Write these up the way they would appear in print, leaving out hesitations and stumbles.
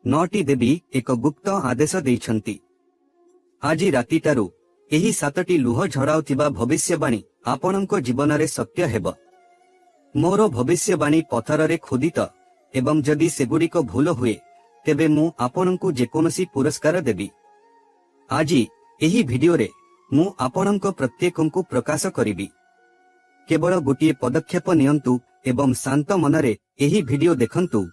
नौटी देवी एक गुप्त आदेश देइछंती। आजी रातिटारू एही 7टी लुह झड़ाउथिबा भविष्यवाणी आपणଙ୍କ जीवनरे सत्य हेब। मोर भविष्यवाणी पथररे खोदित एवं जदि सेगुड़िक भूल हुए तेबे मु आपणଙ୍କୁ जेकोनसी पुरस्कार देबी। आजी एही भिडियो रे मु आपणଙ୍କ प्रत्येकଙ୍କୁ प्रकाश करिबी। केवल गोटिए पदक्षेप नियंतु एवं शांत मनरे एही भिडियो देखंतु,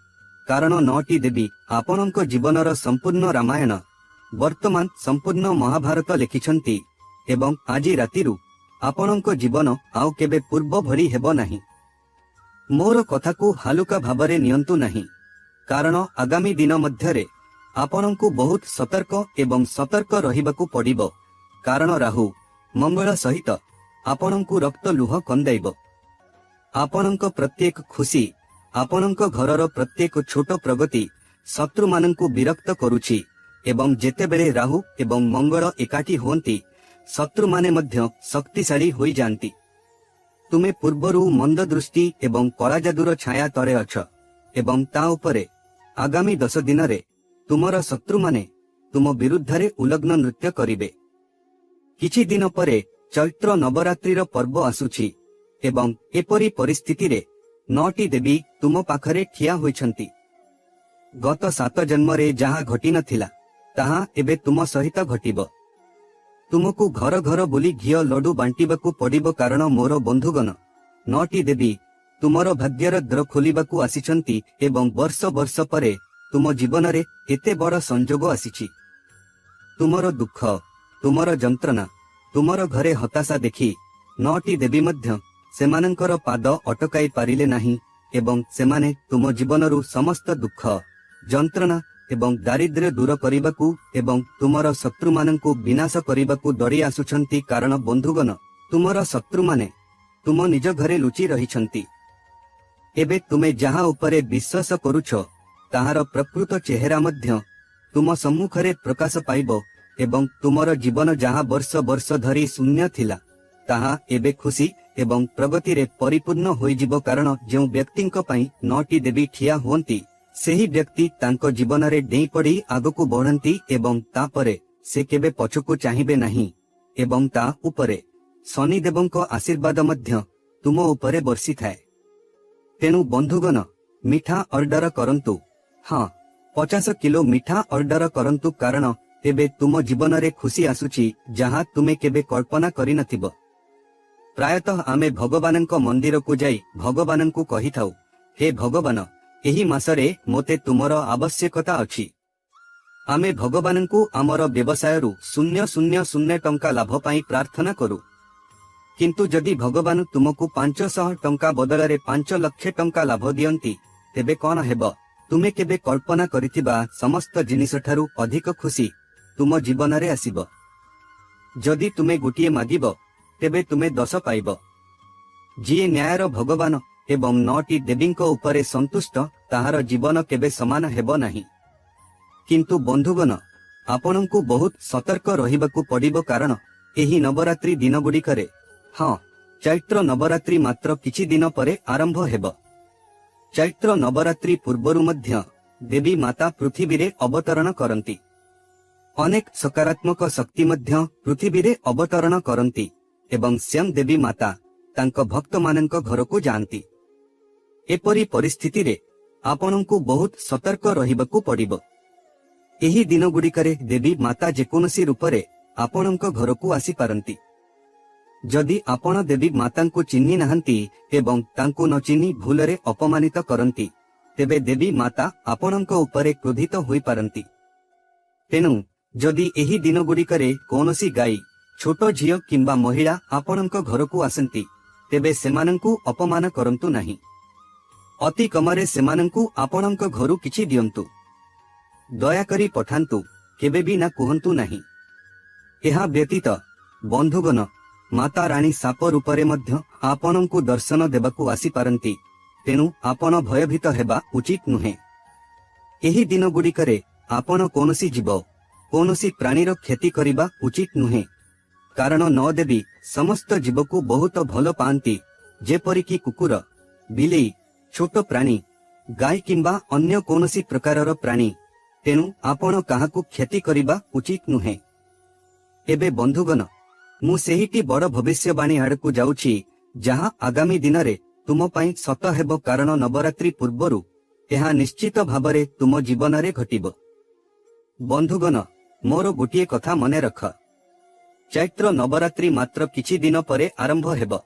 कारण 9टी देवी आपणଙ୍କ जीवनर संपूर्ण रामायण वर्तमान संपूर्ण महाभारत लिखिछंती एवं आजी रातिरू आपणଙ୍କ जीवन आउ केबे पूर्व भरी हेबो नाही। मोर कथाकू हालुका भाबरे नियंतु नाही, कारण आगामी दिन मध्यरे आपणଙ୍କୁ बहुत सतर्क एवं सतर्क रहिबाकू पड़िबो, कारण राहु मंगल सहित आपणଙ୍କୁ रक्त लुह कंदाइबो। आपणଙ୍କ प्रत्येक खुशी आपणଙ୍କ घरर प्रत्येक छोट प्रगति शत्रु माननकू विरक्त करुछि एवं जेतेबेले राहु एवं मंगल एकाठी होंती शत्रु माने मध्य शक्तिशाली होई जानती। तुमे पूर्वरु मंद दृष्टि एवं कला जादुर छाया तरे अछ एवं ता उपरे आगामी 10 दिन रे तुमर शत्रु माने तुम विरुद्धरे उलग्न नृत्य करिवे। किछि दिन परे चैत्र नवरात्रिर पर्व आसुछि एवं एपरी परिस्थिति रे 9टी देवी तुम पाखरे ठिया होइछंती। गत 7 जन्म रे जहा घटी नथिला ताहा एबे तुम सहित घटिबो। तुमको घर घर बुली घियो लड्डू बांटिबाकू पड़िबो, कारण मोर बंधुगण 9टी देवी तुमर भाग्यर द्वार खोलिबाकू आसिछंती एवं वर्ष वर्ष परे तुम जीवन रे एते बड़ संजोग आसिछि। तुमर दुख तुमर जंत्रणा तुमर घरे हताशा देखि 9टी देवी मध्य सेमानंकर पाद अटकाई पारिले नाही एवं सेमाने तुम जीवनरु समस्त दुख जंत्रणा एवं दारिद्र्य दूर करिबाकू एवं तुमर शत्रु माननकू विनाश करिबाकू दौड़ी आसुछंती, कारण बंधुगण तुमर शत्रु माने तुम निज घरे लुचि रहिछंती। एबे तुमे जहा उपरे विश्वास करुछ ताहार प्रकृत चेहरा मध्य तुम सम्मुखरे प्रकाश पाइबो एवं तुमर जीवन जहा वर्ष वर्ष धरी शून्य थिला ताहा एबे खुशी एवं प्रगति रे परिपूर्ण होई जिवो, कारण जेउ व्यक्तिंक पई 9टी देवी ठिया होंती सेही व्यक्ति तांको जीवन रे डेई पड़ी आगकू बढ़ंती एवं तापरे से केबे पछकू चाहिबे नाही एवं ता उपरे शनि देवंको आशीर्वाद मध्य तुम उपरे बर्षि थाए। तेणु बंधुगण मिठा ऑर्डर करंतु, हाँ 50 किलो मिठा ऑर्डर करंतु, कारण तेबे तुम जीवन रे खुशी आसुची जहा तुमे केबे कल्पना करि नथिबो। प्रायतः आमे भगवानंको मंदिर को जाई भगवानंको कहि थाउ, हे भगवान एही मासरे मोते तुमर आवश्यकता अछि। आमे भगवानंको आमर व्यवसायरु 000 टंका लाभ पाई प्रार्थना करू, किंतु जदि भगवान तुमको 500 टंका बदलरे 5 लाख टंका लाभ दियंती तेबे कोन हेबो? तुमे केबे कल्पना करिथिबा समस्त जिनिस ठारू अधिक खुशी तुम जीवन रे आसीबो। जदि तुमे गोटिए मागिबो तेबे तुमे 10 पाइबो। जिए न्यायर भगवान एवं 9टी देवींको उपरे संतुष्ट ताहार जीवन केबे समान हेबो नाही। किंतु बंधुगण आपणଙ୍କୁ बहुत सतर्क रहिबाकू पड़िबो, कारण एही नवरात्रि दिन गुड़िकरे, हाँ चैत्र नवरात्रि मात्र किछि दिन परे आरंभ हेबो। चैत्र नवरात्रि पूर्वरु मध्य देवी माता पृथ्वी रे अवतरण करंती। अनेक सकारात्मक शक्ति मध्य पृथ्वी रे अवतरण करंती एवं स्वयं देवी माता तांको भक्त माननक घरकू जानती। एपरी परिस्थिति रे आपणଙ୍କୁ बहुत सतर्क रहिबाकू पड़िबो। एही दिन गुड़िकरे देवी माता जेकोनसी रूपरे आपणଙ୍କ घरकू आसी पारंती। जदि आपण देवी मातांकू चिन्हि नाहंती एवं तांकू न चिन्हि भूलरे अपमानित करंती तेबे देवी माता आपणଙ୍କ उपरे क्रोधित होई पारंती। तेणु जदि एही दिन गुड़िकरे कोनोसी गाई छोट झियो किंबा महिला आपणଙ୍କ घरकू आसंती तेबे सेमानंकू अपमान करंतु नाही। अति कमरे सेमानंकू आपणଙ୍କ घरु किछि दियंतु, दया करी पठांतु, केबे भी ना कुहंतु नाही। एहा व्यतीत बंधुगण माता रानी साप रूपरे मध्य आपणଙ୍କୁ दर्शन देबाकू आसी पारंती, तेणु आपण भयभीत हेबा उचित नुहे। एही दिन गुड़िकरे आपण कोनोसी जीव कोनोसी प्राणीर क्षति करिबा उचित नुहे, कारण 9 देवी समस्त जीवकू बहुत भल पांती, जेपरिकी कुकुर बिलेई छोट प्राणी गाय किंबा अन्य कोनोसी प्रकारर प्राणी तेणु आपण काहाकू क्षति करिबा उचित नुहे। एबे बंधुगण, मु सेहिटी बड़ भविष्यवाणी आड़कू जाउछि जहाँ आगामी दिन रे तुम पाई सत हेबो, कारण नवरात्रि पूर्वरु यह निश्चित भावरे तुम जीवन रे घटिबो। बंधुगण, मोर गोटिए कथा मने रख, चैत्र नवरात्रि मात्र किछि दिन परे आरंभ हेबो।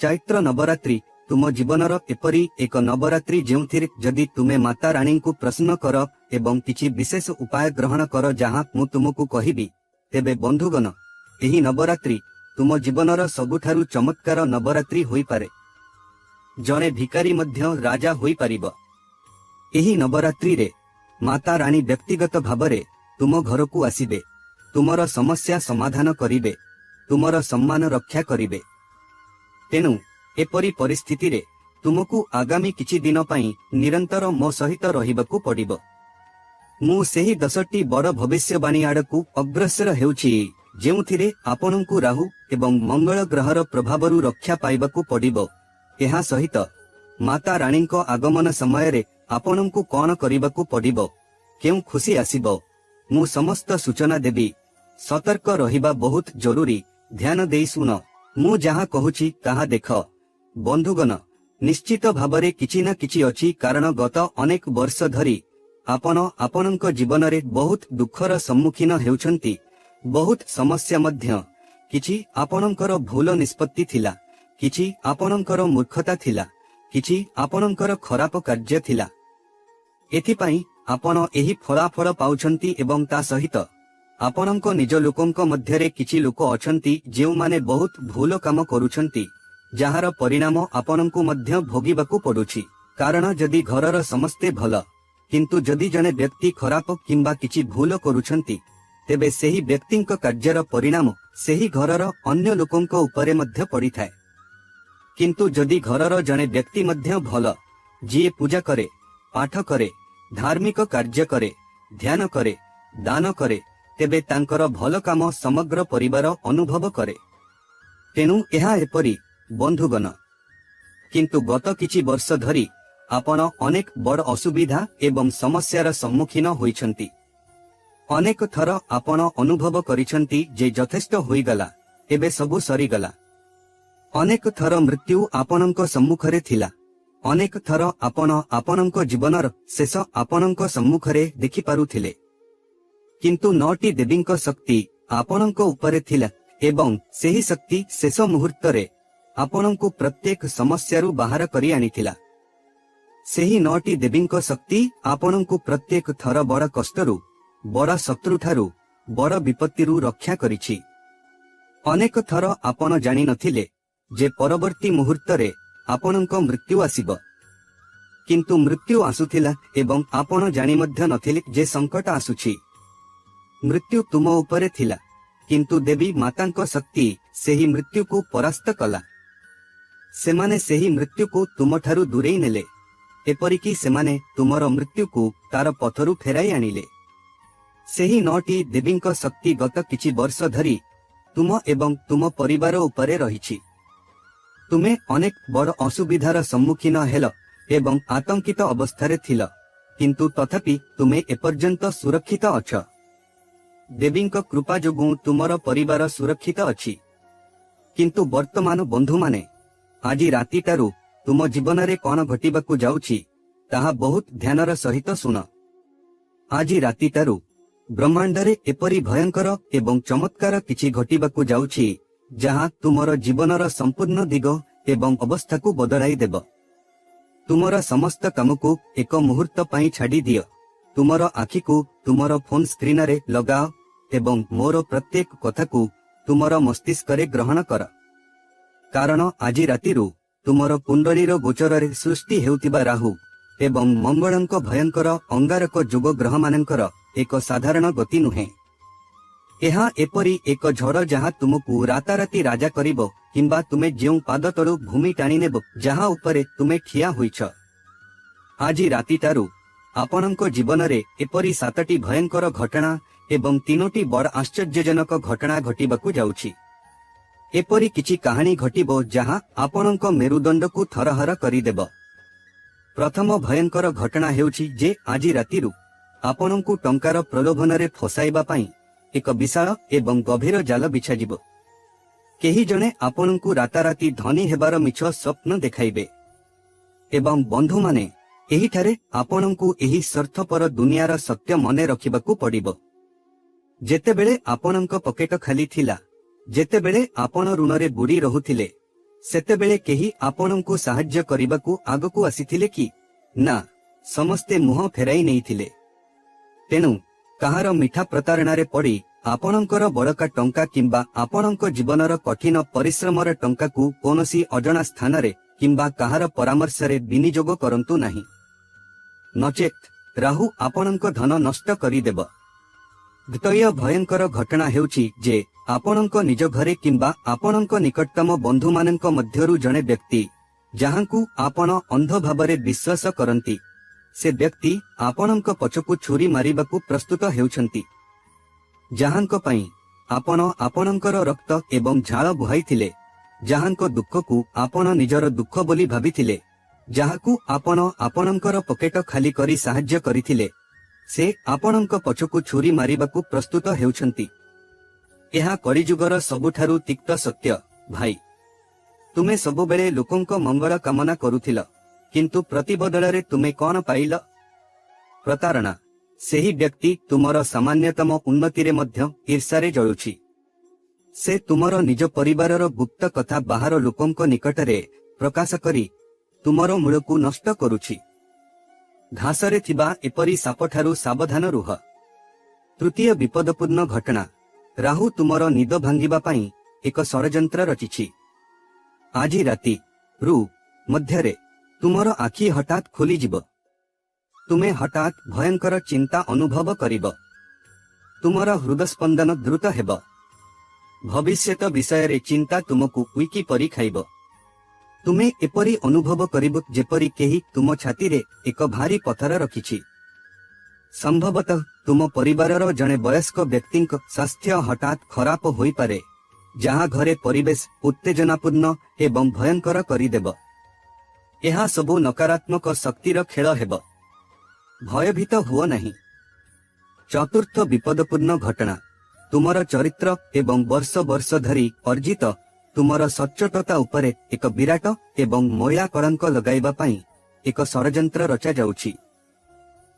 चैत्र नवरात्रि तुम जीवनर एपरी एक नवरात्रि जेउथिरे जदि तुमे माता रानी को प्रश्न कर एवं किछि विशेष उपाय ग्रहण कर जहाँ मु तुमको कहिबी, तेबे बंधुगण एही नवरात्रि तुम जीवनर सबुठारु चमत्कार नवरात्रि होई पारे। जने भिकारी मध्य राजा होई पारिबो। एही नवरात्रि रे माता रानी व्यक्तिगत भावरे तुम घर को आसीबे, तुमर समस्या समाधान करिबे, तुमर सम्मान रक्षा करिबे। तेणु एपरी परिस्थिति रे तुमको आगामी किछि दिन पाई निरंतर मो सहित रहिबाकू पड़िबो। मु सेही 10टी बड़ भविष्यवाणी आड़कू अग्रसर हेउछि जेउथिरे आपनकू राहु एवं मंगल ग्रहर प्रभावरु रक्षा पाइबाकू पड़िबो। एहा सहित माता रानीको आगमन समय रे आपनकू कोन करिबाकू पड़िबो, केउ खुशी आसीबो, मु समस्त सूचना देबी। सतर्क रहिबा बहुत जरूरी। ध्यान देई सुन, मु जहाँ कहूछि ताहा देख। बंधुगण, निश्चित भावरे किछि ना किछि अछि, कारण गत अनेक वर्ष धरी आपण आपनक जीवन रे बहुत दुखर सम्मुखीन हेउछंती। बहुत समस्या मध्य किछि आपनकर भूल निष्पत्ति थिला, किछि आपनकर मूर्खता थिला, किछि आपनकर खराब कार्य थिला। एथिपाई आपण एही फलाफल पाउछंती एवं ता सहित आपनक निज लोकंक मध्यरे किछि लोक अछंती जेउ माने बहुत भूल काम करूछंती, जहार परिणाम आपनकू मध्य भोगिबाकू पडुछि। कारण जदि घरर समस्ते भल किंतु जदि जने व्यक्ति खराब किंबा किछि भूल करूछंती, तेबे सेही व्यक्तिंक कार्यर परिणाम सेही घरर अन्य लोकंक उपरे मध्य पड़िथाए। किंतु जदि घरर जने व्यक्ति मध्य भल, जिए पूजा करे, पाठ करे, धार्मिक कार्य करे, ध्यान करे, दान करे, तेबे तांकर भल काम समग्र परिवार अनुभव करे। तेणु एहा एपरी बंधुगण। किंतु गत किछि वर्ष धरी आपण अनेक बड़ असुविधा एवं समस्यार सम्मुखीन होइछंती। अनेक थर आपण अनुभव करिछंती जे यथेष्ट होइगला, एबे सबु सरीगला। अनेक थर मृत्यु आपणक सम्मुखरे थिला। अनेक थर आपण आपणक जीवनर शेष आपणक सम्मुखरे देखि पारुथिले। किंतु 9टी देवींक शक्ति आपणक उपरे थिला एवं सेही शक्ति शेष मुहूर्तरे आपणको प्रत्येक समस्यारु बाहर करी आनिथिला। सेही 9टी देवींक शक्ति आपणको प्रत्येक थर बड़ कष्टरु, बड़ शत्रुठारु, बड़ विपत्तिरु रक्षा करिछि। अनेक थर आपण जानि नथिले जे परवर्ती मुहूर्तरे आपणक मृत्यु आसीब, किंतु मृत्यु आसुथिला एवं आपण जानि मध्य नथिले जे संकट आसुछि। मृत्यु तुम उपरे थिला, किंतु देवी मातांक शक्ति सेही मृत्यु को परास्त कला। सेमाने सेही मृत्यु को तुमठारु दूरेई नेले, एपरिकी सेमाने तुमर मृत्यु को तार पथरु फेराई आनिले। सेही 9टी देवींक शक्ति गत किछि वर्ष धरी तुम एवं तुम परिवार उपरे रहिछि। तुमे अनेक बड़ असुविधार सम्मुखीन हेल एवं आतंकित अवस्थारे थिल, किंतु तथापि तुमे एपर्यंत सुरक्षित अछ। देवींक कृपा जोगु तुमर परिवार सुरक्षित अछि। किंतु वर्तमान बंधु माने, आज रातिटारू तुम जीवन रे कोन घटिबाकू जाउछि ताहा बहुत ध्यानर सहित सुन। आज रातिटारू ब्रह्मांडरे एपरी भयंकर एवं चमत्कार किछि घटिबाकू जाउछि जहाँ तुमर जीवनर संपूर्ण दिग एवं अवस्था को बदलाई देब। तुमर समस्त काम को एक मुहूर्त पाई छाड़ी दियो। तुमर आखि को तुमर फोन स्क्रीन रे लगाओ एवं मोर प्रत्येक कथा को तुमर मस्तिष्क रे ग्रहण कर। कारण आज रातिरु तुमर कुंडलीर गोचर रे सृष्टि हेउतिबा राहु एवं मंगलंक भयंकर अंगारक जोग ग्रह मानकर एक साधारण गति नुहे। एहा एपरी एक झड़ जहाँ तुमको राताराती राजा करिबो किंबा तुमे जेउ पाद तळु भूमि टाणी नेबो जहाँ उपरे तुमे ठिया होइछ। आज रातिटारू आपणक जीवन रे एपरी 7टी भयंकर घटना एवं 3टी बड़ आश्चर्यजनक घटना घटिबाकू जाउछि। एपरी किछि कहानी घटिबो जहाँ आपणक मेरुदंड को थरहर करिदेब। प्रथम भयंकर घटना हेउछि जे आज रातिरु आपणଙ୍କୁ टंकार प्रलोभन फसाइबा पाई एक विशाल एवं गभीर जाल बिछाजिब। केही जणे आपणଙ୍କୁ राताराती धनी हेबार मिछ स्वप्न देखाइबे एवं बंधु माने एहिठारे आपणଙ୍କୁ एही स्वार्थपर दुनियार सत्य मने रखिबाकू पड़िबो। जेतेबेले आपणଙ୍କ पकेट खाली थिला, जेतेबेले आपण ऋणरे बुड़ी रहुथिले, सेतेबेले केही आपणଙ୍କୁ साहाय्य करिबाकू आगकू आसीथिले कि ना? समस्ते मुह फेराई नेइथिले। तेनु काहार मिठा प्रतारणारे पड़ी आपणଙ୍କର बड़का टंका किंबा आपणଙ୍କ जीवनर कठिन परिश्रमर टंकाकू कोनोसी अजणा स्थानरे किंबा काहार परामर्शरे विनियोग करंतु नाही, नचेत राहु आपणଙ୍କ धन नष्ट करिदेब। द्वितीय भयंकर घटना हेउछि जे आपणଙ୍କ निज घरे किंबा आपणଙ୍କ निकटतम बंधु माननଙ୍କ मध्यरु जणे व्यक्ति जाहांकू आपण अंध भावरे विश्वास करंती, से व्यक्ति आपणଙ୍କ पछकू छुरी मारिबाकू प्रस्तुत हेउछंती। जाहांक पई आपण आपणଙ୍କର रक्त एवं झाळ बुहाइथिले, जाहांक दुःखकू आपण निजर दुःख बोली भाबिथिले, जाहाकू आपण आपणଙ୍କର पकेट खाली करी साहाय्य करिथिले, से आपणଙ୍କ पछकू छुरी मारिबाकू प्रस्तुत हेउछंती। एहा कलिजुगर सबुठारु तिक्त सत्य भाई। तुमे सबुबेले लोकंक मंगल कामना करुथिल, किंतु प्रतिबदलरे तुमे कोन पाइल? प्रतारणा। सेही व्यक्ति तुमर सामान्यतम उन्नति रे मध्य ईर्ष्यारे जळुछि। से तुमर निज परिवारर गुप्त कथा बाहर लोकंक निकटरे प्रकाश करी तुमर मूलकू नष्ट करुछि। घासरे थिबा एपरी सापठारु सावधान रुह। तृतीय विपदपूर्ण घटना, राहु तुमर निद भांगिबा पाई एक षड़यंत्र रचिछि। आजी राति रु मध्यरे तुमर आखि हठात खोली जिब। तुमे हठात भयंकर चिंता अनुभव करिब। तुमर हृदस्पंदन द्रुत हेब। भविष्यत विषय रे चिंता तुमको उइकी परी खाइब। तुमे एपरी अनुभव करिब जेपरी केही तुम छाती रे एक भारी पथर रखिछि। संभवतः तुम परिवारर जणे वयस्क व्यक्तिंक स्वास्थ्य हठात खराब होई पारे, जहाँ घरे परिवेश उत्तेजनापूर्ण एवं भयंकर करिदेब। एहा सबु नकारात्मक शक्तिर खेल हेब। भयभीत हुओ नहीं। चतुर्थ विपदपूर्ण घटना, तुमर चरित्र एवं वर्ष वर्ष धरी अर्जित तुमर सच्चोटता उपरे एक विराट एवं मयला कलंक लगाइबा पाई एक षड़यंत्र रचा जाउछि।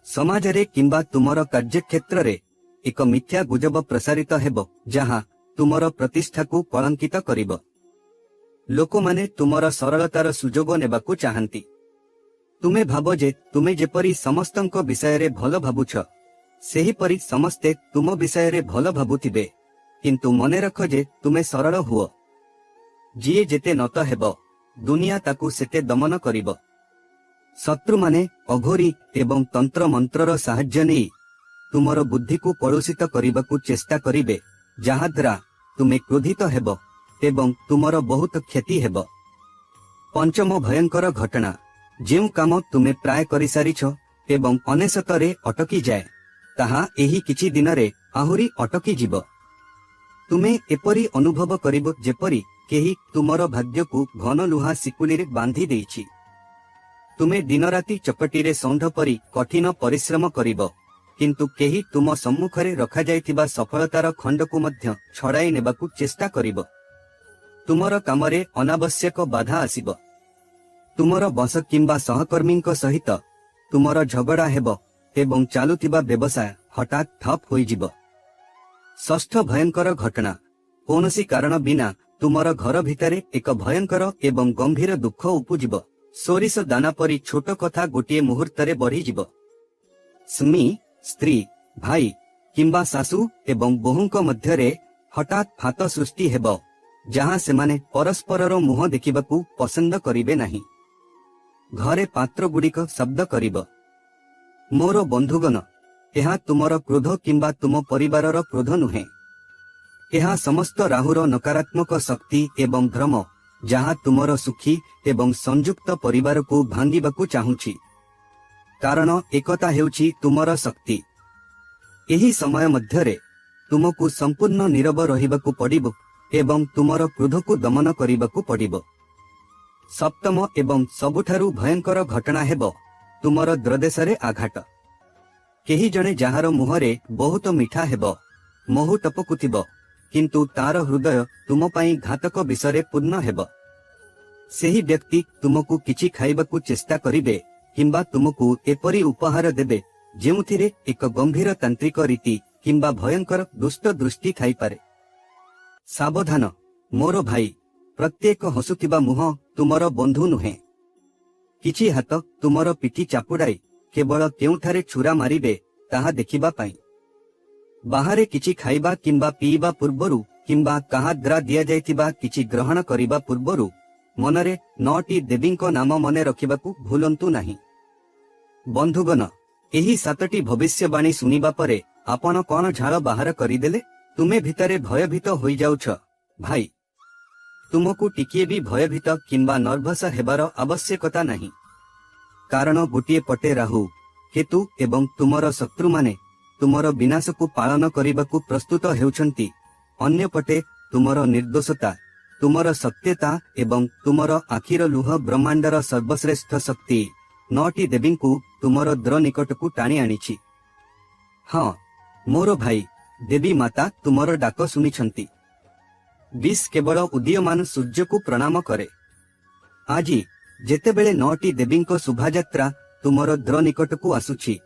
समाजरे किंबा तुमर कार्यक्षेत्र रे एक मिथ्या गुजब प्रसारित हेब, जहाँ तुमर प्रतिष्ठा को कलंकित करिब। लोक माने तुमर सरलतार सुजोग नेबाकू चाहंती। तुमे भाबो जे तुमे जेपरी समस्तंक विषय रे भल भाबुछ, सेही परी समस्ते तुम विषय रे भल भाबुथिबे, किंतु मने रख जे तुमे सरल हुओ। जिए जेते नत हेब, दुनिया ताकू सेते दमन करिब। शत्रु माने अघोरी एवं तंत्र मंत्रर साहाय्य नेई तुमर बुद्धि को कलुषित करिबाकू चेष्टा करिबे, जहा द्वारा तुमे क्रोधित हेब एवं तुमर बहुत क्षति हेब। पंचम भयंकर घटना, जेउ काम तुमे प्राय करि सारिछ एवं अनेशतरे अटकी जाए, ताहा एही किछि दिनरे आहुरी अटकी जीव। तुमे एपरी अनुभव करिब जेपरी केही तुमर भाग्यकू घन लुहा सिकुली रे बांधी देइछि। तुमे दिन राति चपटी रे सौंध परी कठिन परिश्रम करिब, किंतु केही तुम सम्मुखरे रखा जाइथिबा सफलतार खंडकू मध्य छड़ाई नेबाकू चेष्टा करिब। तुमर कामरे अनावश्यक बाधा आसिब। तुमर बस किंबा सहकर्मींक सहित तुमर झगड़ा हेब एवं चालुथिबा व्यवसाय हठात ठप होई जिब। षष्ठ भयंकर घटना, कोनोसी कारण बिना तुमर घर भितरे एक भयंकर एवं गंभीर दुख उपजिब। सोरिष दाना परी छोट कथा गोटे मुहूर्तरे बढ़ी जिब। स्मी, स्त्री, भाई किंबा सासू एवं बोहूंक मध्यरे हठात फात सृष्टि हेब, जहाँ सेमाने परस्परर मुह देखिबाकू पसंद करिबे नाही। घरे पात्र गुड़िक शब्द करिब। मोर बंधुगण, एहा तुमर क्रोध किंबा तुम परिवारर क्रोध नुहे। एहा समस्त राहुर नकारात्मक शक्ति एवं भ्रम, जहाँ तुमर सुखी एवं संयुक्त परिवार को भांगिबाकू चाहुछि। कारण एकता हेउछि तुमर शक्ति। एही समय मध्यरे तुमको संपूर्ण नीरव रहिबाकू पड़िब एवं तुमर क्रोध को दमन करिबाकू पड़िब। सप्तम एवं सबुठारु भयंकर घटना हेब तुमर द्रदेशरे आघात। केही जणे जाहार मुहरे बहुत मीठा हेब, महु टपकुथिब, किंतु तार हृदय तुम पई घातक विषय पूर्ण हेब। सेही व्यक्ति तुमको किछि खाइबाकू चेष्टा करिबे किंबा तुमको एपरी उपहार देबे जेउथिरे एक गंभीर तांत्रिक रीति किंबा भयंकर दुष्ट दृष्टि थाई पारे। सावधान मोर भाई, प्रत्येक हसुथिबा मुह तुमर बंधु नुहे। किछि हाथ तुमर पिठी चापुड़ाई केवल केउठारे छुरा मारिबे ताहा देखिबा पाई। बाहरे किछि खाइबा किंबा पीबा पूर्वरु किंबा काहा द्वारा दिया जाइतिबा किछि ग्रहण करिबा पूर्वरु मनरे 9टी देवींको नाम मने रखिबाकू भूलंतु नाही। बंधुगण, एही 7टी भविष्यवाणी सुनिबा परे आपण कोन झाळ बाहर करिदेले? तुमे भितरे भयभीत होई जाउछ भाई। तुमको टिकिए भी भयभीत किंबा नर्भस हेबार आवश्यकता नहीं, कारण गोटे पटे राहु केतु एवं तुमर शत्रु माने तुमर विनाश को पालन करने प्रस्तुत हेउछंती। अन्य पटे तुमर निर्दोषता, तुमर सत्यता एवं तुमर आखिर लुह ब्रह्मांडर सर्वश्रेष्ठ शक्ति 9टी देवी को तुमर द्र निकट को टाणी आनिछि। हाँ मोर भाई, देवी माता तुमर डाक सुनिछंती। विष केवल उदीयमान सूर्य को प्रणाम करे। आज जेतेबेले 9टी देवी शोभायात्रा तुमर द्र निकट को आसुछि,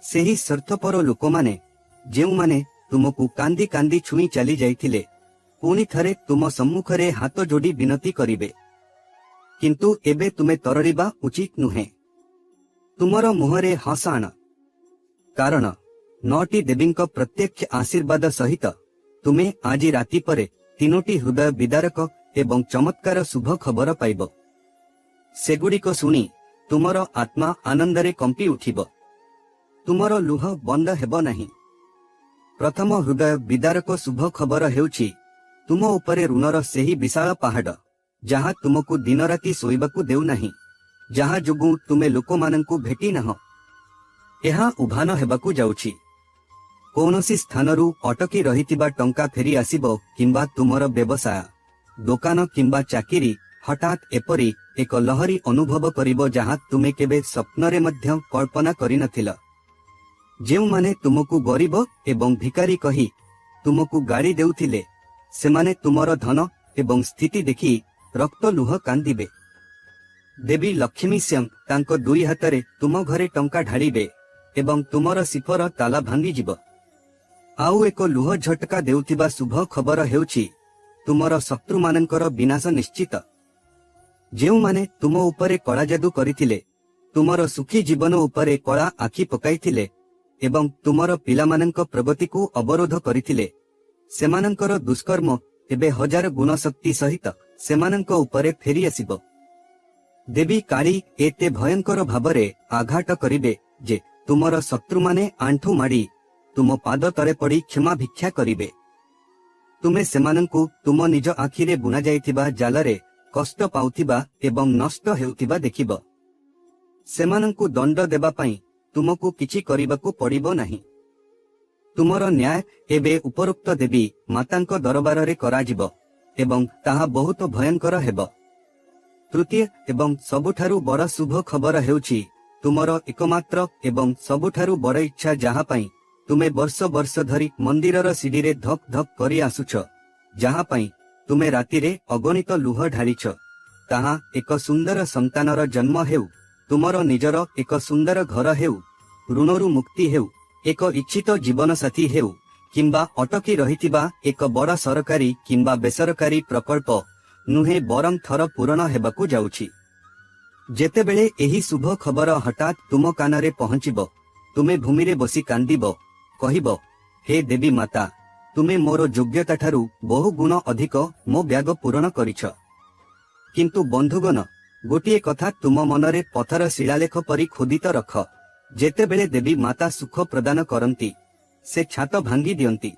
सेही स्वार्थपर लोक माने जेउ माने तुमको कांदी कांदी छुई चली जाइथिले पुणी थरे तुम सम्मुखरे हाथ जोड़ी विनती करिवे, किंतु एबे तुमे तररिबा उचित नुहे। तुमर मुहरे हस आण, कारण 9टी देवींक प्रत्यक्ष आशीर्वाद सहित तुमे आज राति परे 3टी हृदय विदारक एवं चमत्कार शुभ खबर पाइब। सेगुड़िक शुणी तुमर आत्मा आनंदरे कंपी उठिब, तुमर लुह बंद हेब नहीं। प्रथम हृदय विदारक शुभ खबर हेउछि तुम उपरे ऋणर सेही विशाल पहाड़, जहाँ तुमको दिन राति सोइबाकू देउ नाही, जहाँ जोगु तुमे लोकमानंकू भेटी नाह। एहा उभान हेबाकू जाउछि। कौनसी स्थानरू अटकी रहितिबा टंका फेरी आसिबो किंबा तुमर व्यवसाय, दोकान किंबा चाकिरी हठात एपरी एक लहरी अनुभव करिबो जहाँ तुमे केबे स्वप्नरे मध्य कल्पना करि नथिल। जेउ माने तुमको गरीब एवं भिकारी कही तुमको गाड़ी देउथिले, सेमाने तुमर धन एवं स्थिति देखि रक्त लुह कांदिबे। देवी लक्ष्मी श्याम तांको दुई हाथरे तुम घरे टंका ढालिबे एवं तुमर सिफर ताला भांगी जिब। आउ एक लुह झटका देउथिबा शुभ खबर हेउछि तुमर शत्रु मानंकर विनाश निश्चित। जेउ माने तुम उपरे कला जादू करिथिले, तुमर सुखी जीवन उपरे कला आखि पकाइथिले एवं तुमर पिलामानंक प्रगति को अवरोध करिथिले, सेमानंकर दुष्कर्म एबे 1000 गुण शक्ति सहित सेमानंक उपरे फेरी आसिबो। देवी काली एते भयंकर भावरे आघात करिबे जे तुमर शत्रु माने आंठू माड़ी तुम पाद तले पड़ी क्षमा भिक्षा करिबे। तुमे सेमानंकु तुम निज आखिरे बुना जाइथिबा जालरे कष्ट पाउथिबा एवं नष्ट हेउथिबा देखिबो। सेमानंकु दंड देबा पई तुमको किछि करिबाकू पड़िबो नाही। तुमर न्याय एबे उपरोक्त देवी मातांक दरबार रे कराजिबो एवं ताहा बहुत भयंकर हेबो। तृतीय एवं सबुठारु बड़ शुभ खबर हेउछि तुमर एकमात्र एवं सबुठारु बड़ इच्छा जहाँ पई तुमे वर्ष वर्ष धरी मंदिरर सीढ़ी रे धक धक करी आसुछ, जहाँ पई तुमे रातिरे अगणित लुह ढालिछ, ताहा एक सुंदर संतानर जन्म हेउ, तुमर निजर एक सुंदर घर हेउ, ऋणरु मुक्ति हेउ, एक इच्छित जीवन साथी हेउ किंबा अटकी रहितिबा एक बड़ सरकारी किंबा बेसरकारी प्रकल्प नुहे बरं थर पूरण हेबाकू जाउछि। जेतेबेले एही शुभ खबर हठात तुम कानरे पहुंचिबो, तुमे भूमि रे बसी कांदिबो, कहिबो, हे देवी माता, तुमे मोर योग्यता ठारू बहु गुण अधिक मो ब्याग पूरण करिछ। किंतु बंधुगण, गोटिए कथा तुम मनरे पथर शिलालेख परी खोदित रख, जेतेबेले देवी माता सुख प्रदान करंती से छात भांगी दियंती,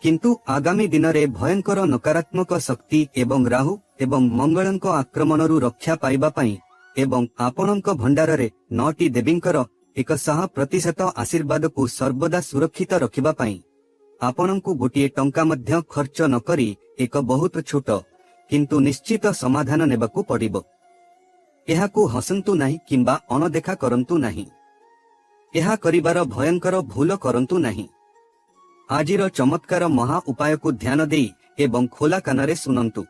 किंतु आगामी दिन रे भयंकर नकारात्मक शक्ति एवं राहु एवं मंगलंक आक्रमणरू रक्षा पाइबा पई एवं आपणंक भंडार रे 9टी देवींकर 100% आशीर्वाद को सर्वदा सुरक्षित रखिबा पई आपणंकु गोटिए टंका मध्य खर्च न करी एक बहुत छोट किंतु निश्चित समाधान नेबाकू पड़िबो। एहाकू हसंतु नाही किंबा अनदेखा करंतु नाही। ଏହା କରିବାର ଭୟଙ୍କର ଭୁଲ କରନ୍ତୁ ନାହିଁ। ଆଜିର ଚମତ୍କାର ମହା ଉପାୟକୁ ଧ୍ୟାନ ଦେଇ ଏବଂ ଖୋଲା କାନରେ ଶୁଣନ୍ତୁ।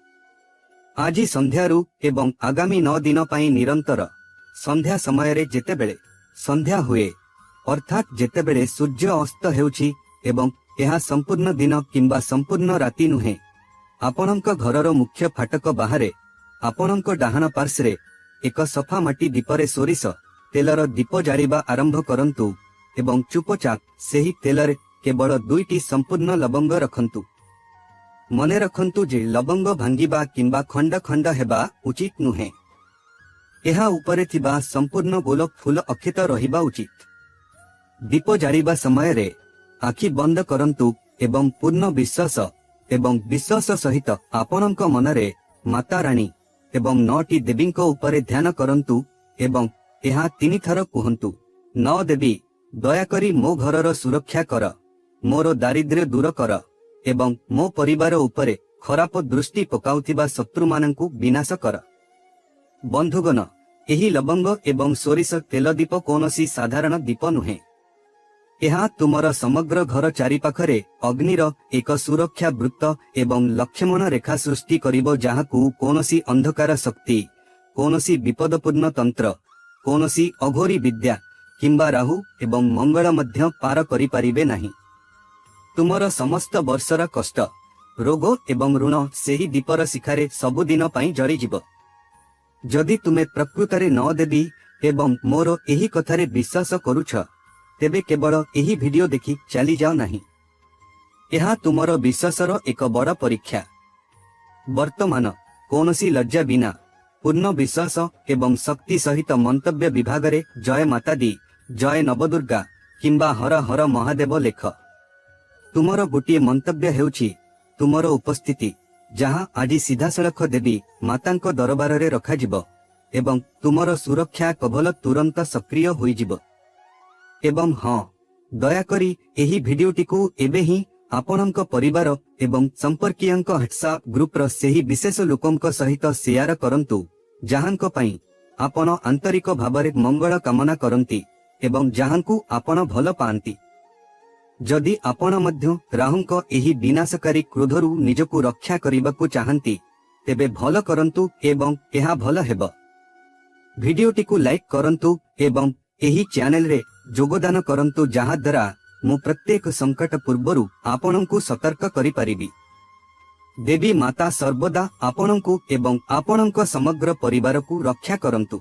ଆଜି ସନ୍ଧ୍ୟାରୁ ଏବଂ ଆଗାମୀ 9 ଦିନ ପାଇଁ ନିରନ୍ତର ସନ୍ଧ୍ୟା ସମୟରେ ଯେତେବେଳେ ସନ୍ଧ୍ୟା ହୁଏ ଅର୍ଥାତ୍ ଯେତେବେଳେ ସୂର୍ଯ୍ୟ ଅସ୍ତ ହେଉଛି ଏବଂ ଏହା ସମ୍ପୂର୍ଣ୍ଣ ଦିନ କିମ୍ବା ସମ୍ପୂର୍ଣ୍ଣ ରାତି ନୁହେଁ, ଆପଣଙ୍କ ଘରର ମୁଖ୍ୟ ଫାଟକ ବାହାରେ ଆପଣଙ୍କ ଡାହାଣ ପାର୍ଶ୍ୱରେ ଏକ ସଫା ମାଟି ଦୀପରେ ସୋରିଷ ତେଲର ଦୀପ ଜାଳିବା ଆରମ୍ଭ କରନ୍ତୁ ଏବଂ ଚୁପଚାପ ସେହି ତେଲରେ କେବଳ 2ଟି ସମ୍ପୂର୍ଣ୍ଣ ଲବଙ୍ଗ ରଖନ୍ତୁ। ମନେ ରଖନ୍ତୁ ଯେ ଲବଙ୍ଗ ଭାଙ୍ଗିବା କିମ୍ବା ଖଣ୍ଡ ଖଣ୍ଡ ହେବା ଉଚିତ ନୁହେଁ। ଏହା ଉପରେ ଥିବା ସମ୍ପୂର୍ଣ୍ଣ ଗୋଲାପ ଫୁଲ ଅକ୍ଷତ ରହିବା ଉଚିତ। ଦୀପ ଜାଳିବା ସମୟରେ ଆଖି ବନ୍ଦ କରନ୍ତୁ ଏବଂ ପୂର୍ଣ୍ଣ ବିଶ୍ୱାସ ସହିତ ଆପଣଙ୍କ ମନରେ ମାତା ରାଣୀ ଏବଂ 9ଟି ଦେବୀଙ୍କ ଉପରେ ଧ୍ୟାନ କରନ୍ତୁ ଏବଂ ଏହା 3 ଥର କୁହନ୍ତୁ। 9 ଦେବୀ, ଦୟାକରି ମୋ ଘରର ସୁରକ୍ଷା କର, ମୋର ଦାରିଦ୍ର୍ୟ ଦୂର କର ଏବଂ ମୋ ପରିବାର ଉପରେ ଖରାପ ଦୃଷ୍ଟି ପକାଉଥିବା ଶତ୍ରୁମାନଙ୍କୁ ବିନାଶ କର। ବନ୍ଧୁଗଣ, ଏହି ଲବଙ୍ଗ ଏବଂ ସୋରିଷ ତେଲ ଦୀପ କୌଣସି ସାଧାରଣ ଦୀପ ନୁହେଁ। ଏହା ତୁମର ସମଗ୍ର ଘର ଚାରିପାଖରେ ଅଗ୍ନିର ଏକ ସୁରକ୍ଷା ବୃତ୍ତ ଏବଂ ଲକ୍ଷ୍ମଣ ରେଖା ସୃଷ୍ଟି କରିବ, ଯାହାକୁ କୌଣସି ଅନ୍ଧକାର ଶକ୍ତି, କୌଣସି ବିପଦପୂର୍ଣ୍ଣ ତନ୍ତ୍ର, କୌଣସି ଅଘୋରୀ ବିଦ୍ୟା କିମ୍ବା ରାହୁ ଏବଂ ମଙ୍ଗଳ ମଧ୍ୟ ପାର କରିପାରିବେ ନାହିଁ। ତୁମର ସମସ୍ତ ବର୍ଷର କଷ୍ଟ, ରୋଗ ଏବଂ ଋଣ ସେହି ଦୀପର ଶିଖାରେ ସବୁଦିନ ପାଇଁ ଜଳିଯିବ। ଯଦି ତୁମେ ପ୍ରକୃତରେ 9 ଦେବୀ ଏବଂ ମୋର ଏହି କଥାରେ ବିଶ୍ୱାସ କରୁଛ, ତେବେ କେବଳ ଏହି ଭିଡିଓ ଦେଖି ଚାଲିଯାଅ ନାହିଁ। ଏହା ତୁମର ବିଶ୍ୱାସର ଏକ ବଡ଼ ପରୀକ୍ଷା। ବର୍ତ୍ତମାନ କୌଣସି ଲଜ୍ଜା ବିନା ପୂର୍ଣ୍ଣ ବିଶ୍ୱାସ ଏବଂ ଶକ୍ତି ସହିତ ମନ୍ତବ୍ୟ ବିଭାଗରେ ଜୟ ମାତା ଦୀ, ଜୟ ନବଦୁର୍ଗା କିମ୍ବା ହର ହର ମହାଦେବ ଲେଖ। ତୁମର ଗୋଟିଏ ମନ୍ତବ୍ୟ ହେଉଛି ତୁମର ଉପସ୍ଥିତି, ଯାହା ଆଜି ସିଧାସଳଖ ଦେବୀ ମାତାଙ୍କ ଦରବାରରେ ରଖାଯିବ ଏବଂ ତୁମର ସୁରକ୍ଷା କବଲ ତୁରନ୍ତ ସକ୍ରିୟ ହୋଇଯିବ। ଏବଂ ହଁ, ଦୟାକରି ଏହି ଭିଡିଓଟିକୁ ଏବେ ହିଁ ଆପଣଙ୍କ ପରିବାର ଏବଂ ସମ୍ପର୍କୀୟଙ୍କ ହ୍ୱାଟ୍ସଆପ୍ ଗ୍ରୁପର ସେହି ବିଶେଷ ଲୋକଙ୍କ ସହିତ ସେୟାର କରନ୍ତୁ, ଯାହାଙ୍କ ପାଇଁ ଆପଣ ଆନ୍ତରିକ ଭାବରେ ମଙ୍ଗଳ କାମନା କରନ୍ତି ଏବଂ ଯାହାଙ୍କୁ ଆପଣ ଭଲ ପାଆନ୍ତି। ଯଦି ଆପଣ ମଧ୍ୟ ରାହୁଙ୍କ ଏହି ବିନାଶକାରୀ କ୍ରୋଧରୁ ନିଜକୁ ରକ୍ଷା କରିବାକୁ ଚାହାନ୍ତି, ତେବେ ଭଲ କରନ୍ତୁ ଏବଂ ଏହା ଭଲ ହେବ। ଭିଡିଓଟିକୁ ଲାଇକ୍ କରନ୍ତୁ ଏବଂ ଏହି ଚ୍ୟାନେଲରେ ଯୋଗଦାନ କରନ୍ତୁ, ଯାହାଦ୍ୱାରା ମୁଁ ପ୍ରତ୍ୟେକ ସଂକଟ ପୂର୍ବରୁ ଆପଣଙ୍କୁ ସତର୍କ କରିପାରିବି। ଦେବୀ ମାତା ସର୍ବଦା ଆପଣଙ୍କୁ ଏବଂ ଆପଣଙ୍କ ସମଗ୍ର ପରିବାରକୁ ରକ୍ଷା କରନ୍ତୁ।